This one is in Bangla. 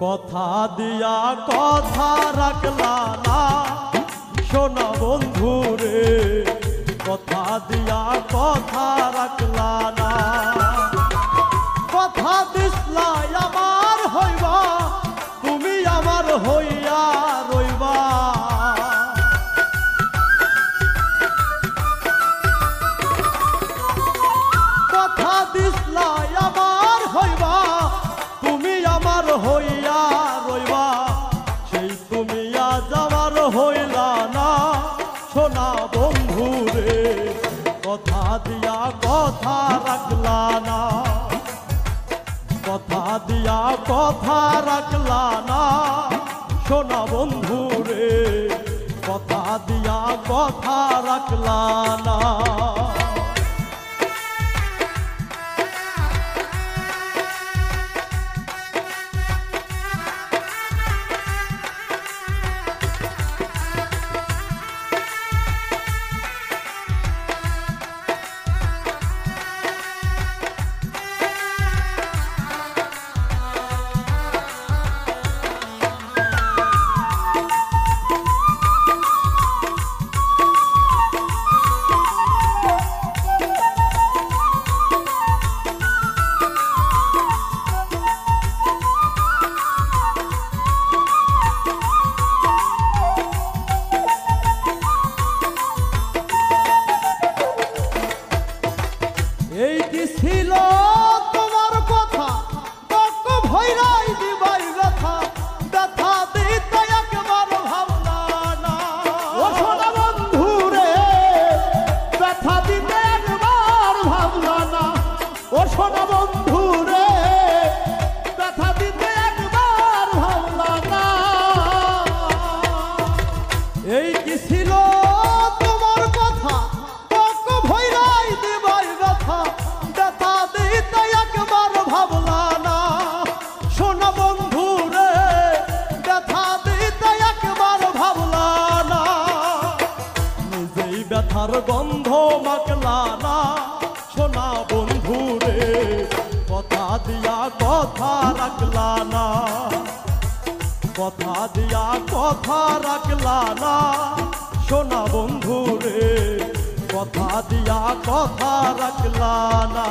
কথা দিয়া কথা রাখলা না সোনা বন্ধু রে, কথা দিয়া কথা রাখলা না। কথা দিসলা আমার হইবা, তুমি আমার হইয়া রইবা। কথা দিসলা আমার হইবা, তুমি আমার হইয়া রইবা। সেই তুমি আজ আমার হইলা না সোনা বন্ধু রে, কথা দিয়া কথা রাখলা না। কথা দিয়া কথা রাখলা না সোনা বন্ধু রে, কথা দিয়া কথা রাখলা না। এই কি ছিল তোমার কথা, বক্ক ভৈরাই দিবাই ব্যথা, ব্যথা দিতে একবার ভাবলা না। ও সোনা বন্ধু রে, ব্যথা দিতে একবার ভাবলা না। ও সোনা বন্ধু রে, ব্যথা দিতে একবার ভাবলা না। এই কি ছিল তোমার কথা, বক্ক ভৈরাই দিবাই ব্যথা, ব্যথা দিতে একবার ভাবলা না। সোনা বন্ধু রে, ব্যথা দিতে একবার ভাবলা না। নিজেই ব্যথার গন্ধ মাখলা না সোনা বন্ধু রে, কথা দিয়া কথা রাখলা না। কথা দিয়া কথা রাখলা না সোনা বন্ধু রে, কথা দিয়া কথা রাখলা না।